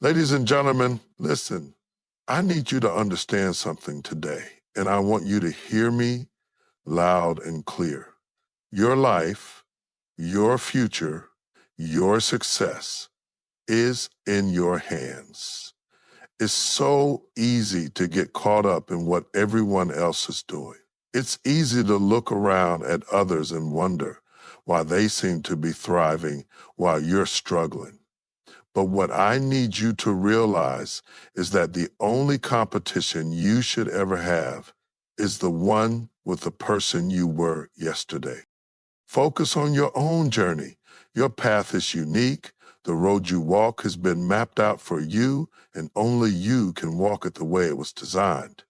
Ladies and gentlemen, listen, I need you to understand something today, and I want you to hear me loud and clear. Your life, your future, your success is in your hands. It's so easy to get caught up in what everyone else is doing. It's easy to look around at others and wonder why they seem to be thriving while you're struggling. But what I need you to realize is that the only competition you should ever have is the one with the person you were yesterday. Focus on your own journey. Your path is unique. The road you walk has been mapped out for you, and only you can walk it the way it was designed.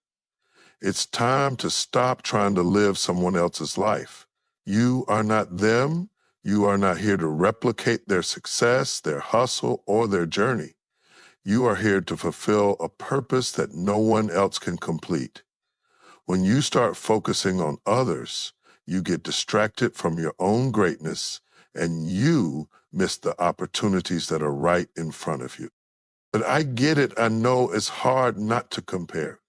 It's time to stop trying to live someone else's life. You are not them. You are not here to replicate their success, their hustle, or their journey. You are here to fulfill a purpose that no one else can complete. When you start focusing on others, you get distracted from your own greatness and you miss the opportunities that are right in front of you. But I get it. I know it's hard not to compare.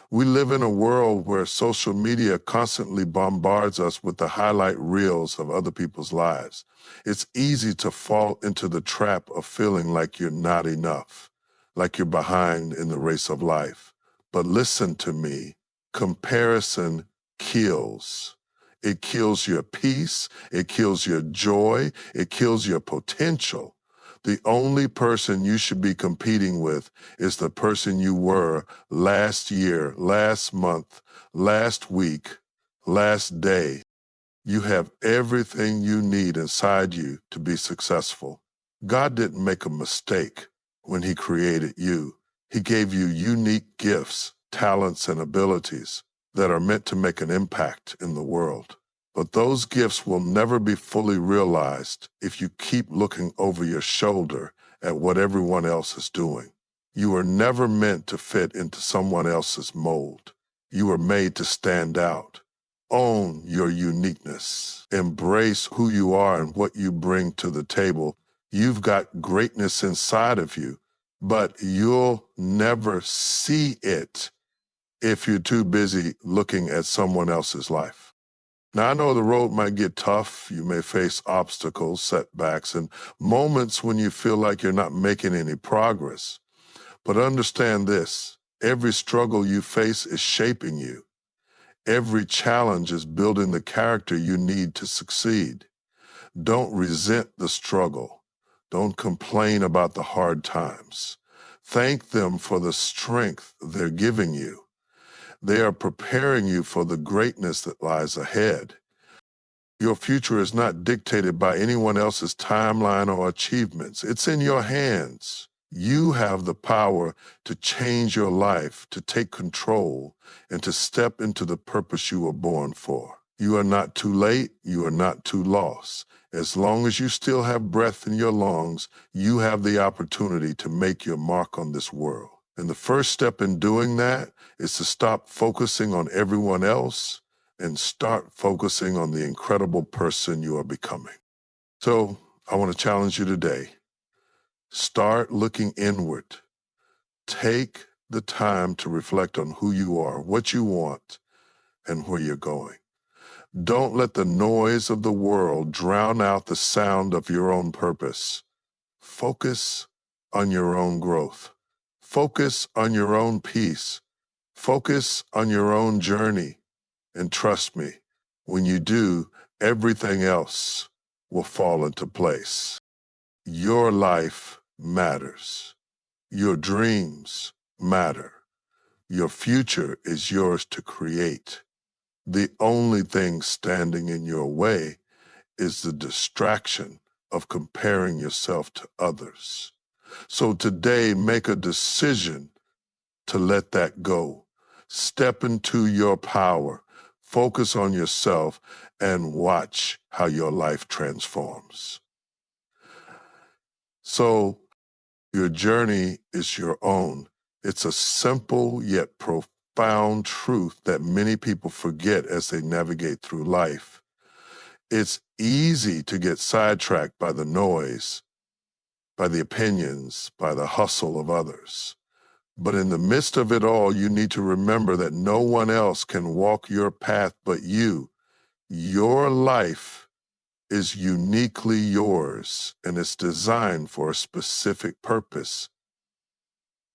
We live in a world where social media constantly bombards us with the highlight reels of other people's lives. It's easy to fall into the trap of feeling like you're not enough, like you're behind in the race of life. But listen to me, comparison kills. It kills your peace, it kills your joy, it kills your potential. The only person you should be competing with is the person you were last year, last month, last week, last day. You have everything you need inside you to be successful. God didn't make a mistake when He created you. He gave you unique gifts, talents, and abilities that are meant to make an impact in the world. But those gifts will never be fully realized if you keep looking over your shoulder at what everyone else is doing. You were never meant to fit into someone else's mold. You were made to stand out. Own your uniqueness. Embrace who you are and what you bring to the table. You've got greatness inside of you, but you'll never see it if you're too busy looking at someone else's life. Now, I know the road might get tough. You may face obstacles, setbacks, and moments when you feel like you're not making any progress. But understand this, every struggle you face is shaping you. Every challenge is building the character you need to succeed. Don't resent the struggle. Don't complain about the hard times. Thank them for the strength they're giving you. They are preparing you for the greatness that lies ahead. Your future is not dictated by anyone else's timeline or achievements. It's in your hands. You have the power to change your life, to take control, and to step into the purpose you were born for. You are not too late. You are not too lost. As long as you still have breath in your lungs, you have the opportunity to make your mark on this world. And the first step in doing that is to stop focusing on everyone else and start focusing on the incredible person you are becoming. So I want to challenge you today. Start looking inward. Take the time to reflect on who you are, what you want, and where you're going. Don't let the noise of the world drown out the sound of your own purpose. Focus on your own growth. Focus on your own peace. Focus on your own journey. And trust me, when you do, everything else will fall into place. Your life matters. Your dreams matter. Your future is yours to create. The only thing standing in your way is the distraction of comparing yourself to others. So today, make a decision to let that go. Step into your power. Focus on yourself and watch how your life transforms. So your journey is your own. It's a simple yet profound truth that many people forget as they navigate through life. It's easy to get sidetracked by the noise, by the opinions, by the hustle of others. But in the midst of it all, you need to remember that no one else can walk your path but you. Your life is uniquely yours, and it's designed for a specific purpose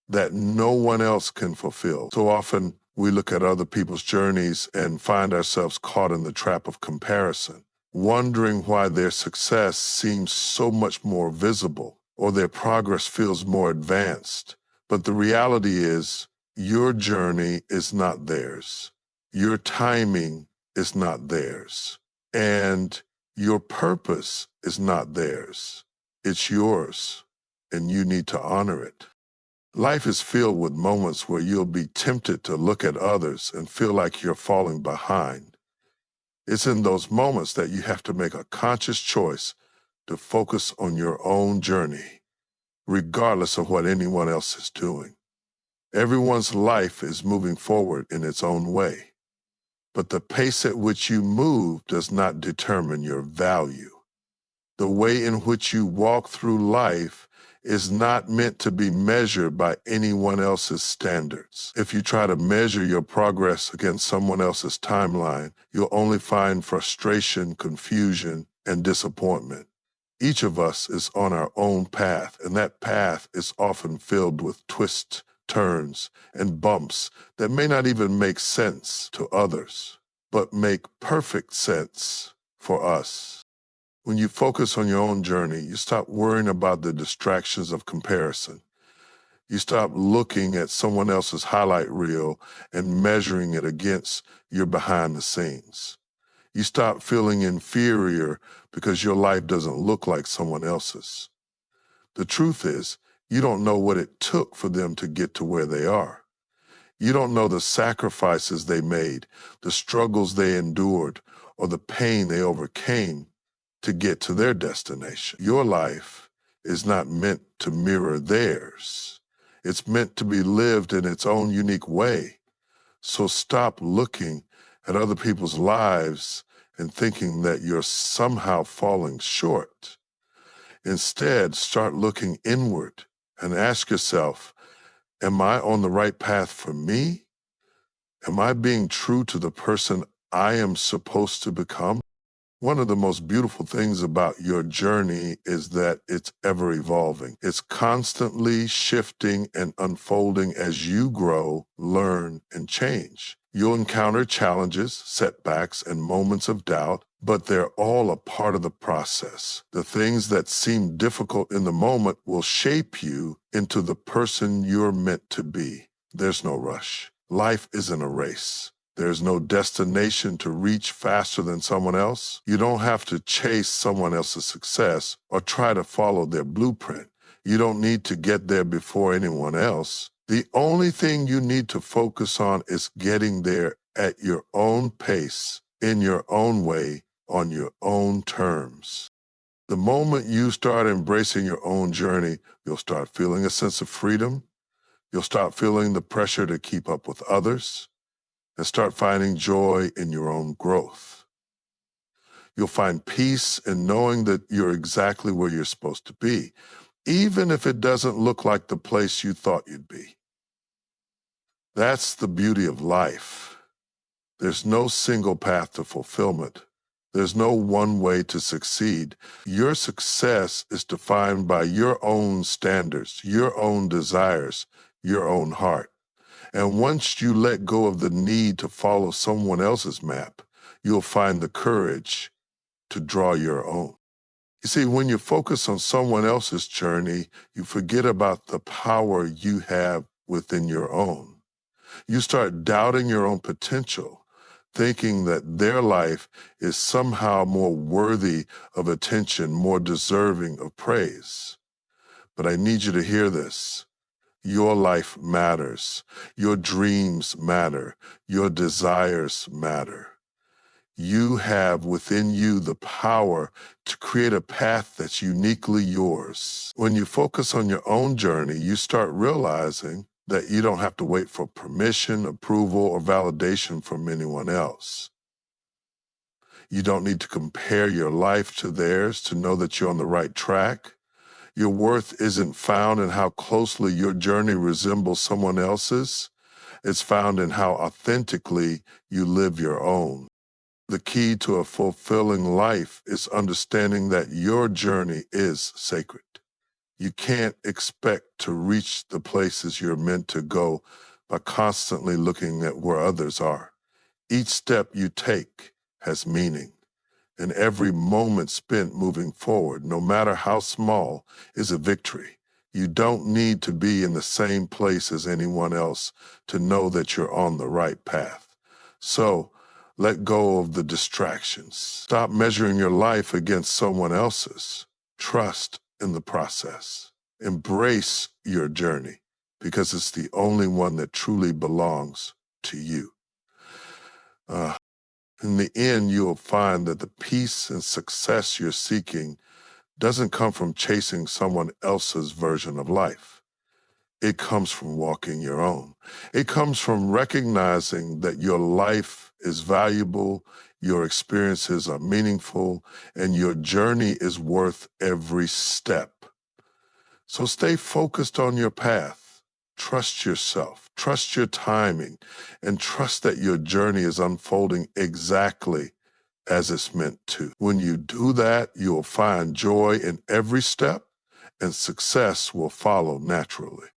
that no one else can fulfill. So often we look at other people's journeys and find ourselves caught in the trap of comparison, wondering why their success seems so much more visible or their progress feels more advanced. But the reality is, your journey is not theirs. Your timing is not theirs. And your purpose is not theirs. It's yours, and you need to honor it. Life is filled with moments where you'll be tempted to look at others and feel like you're falling behind. It's in those moments that you have to make a conscious choice to focus on your own journey, regardless of what anyone else is doing. Everyone's life is moving forward in its own way, but the pace at which you move does not determine your value. The way in which you walk through life is not meant to be measured by anyone else's standards. If you try to measure your progress against someone else's timeline, you'll only find frustration, confusion, and disappointment. Each of us is on our own path, and that path is often filled with twists, turns, and bumps that may not even make sense to others, but make perfect sense for us. When you focus on your own journey, you stop worrying about the distractions of comparison. You stop looking at someone else's highlight reel and measuring it against your behind the scenes. You stop feeling inferior because your life doesn't look like someone else's. The truth is, you don't know what it took for them to get to where they are. You don't know the sacrifices they made, the struggles they endured, or the pain they overcame to get to their destination. Your life is not meant to mirror theirs. It's meant to be lived in its own unique way. So stop looking at other people's lives and thinking that you're somehow falling short. Instead, start looking inward and ask yourself, am I on the right path for me? Am I being true to the person I am supposed to become? One of the most beautiful things about your journey is that it's ever evolving. It's constantly shifting and unfolding as you grow, learn, and change. You'll encounter challenges, setbacks, and moments of doubt, but they're all a part of the process. The things that seem difficult in the moment will shape you into the person you're meant to be. There's no rush. Life isn't a race. There's no destination to reach faster than someone else. You don't have to chase someone else's success or try to follow their blueprint. You don't need to get there before anyone else. The only thing you need to focus on is getting there at your own pace, in your own way, on your own terms. The moment you start embracing your own journey, you'll start feeling a sense of freedom. You'll start feeling the pressure to keep up with others, and start finding joy in your own growth. You'll find peace in knowing that you're exactly where you're supposed to be, even if it doesn't look like the place you thought you'd be. That's the beauty of life. There's no single path to fulfillment. There's no one way to succeed. Your success is defined by your own standards, your own desires, your own heart. And once you let go of the need to follow someone else's map, you'll find the courage to draw your own. You see, when you focus on someone else's journey, you forget about the power you have within your own. You start doubting your own potential, thinking that their life is somehow more worthy of attention, more deserving of praise. But I need you to hear this. Your life matters. Your dreams matter. Your desires matter. You have within you the power to create a path that's uniquely yours. When you focus on your own journey, you start realizing that you don't have to wait for permission, approval, or validation from anyone else. You don't need to compare your life to theirs to know that you're on the right track. Your worth isn't found in how closely your journey resembles someone else's. It's found in how authentically you live your own. The key to a fulfilling life is understanding that your journey is sacred. You can't expect to reach the places you're meant to go by constantly looking at where others are. Each step you take has meaning, and every moment spent moving forward, no matter how small, is a victory. You don't need to be in the same place as anyone else to know that you're on the right path. So, let go of the distractions. Stop measuring your life against someone else's. Trust in the process. Embrace your journey because it's the only one that truly belongs to you. Uh, in the end, you'll find that the peace and success you're seeking doesn't come from chasing someone else's version of life. It comes from walking your own. It comes from recognizing that your life is valuable, your experiences are meaningful, and your journey is worth every step. So stay focused on your path. Trust yourself, trust your timing, and trust that your journey is unfolding exactly as it's meant to. When you do that, you'll find joy in every step, and success will follow naturally.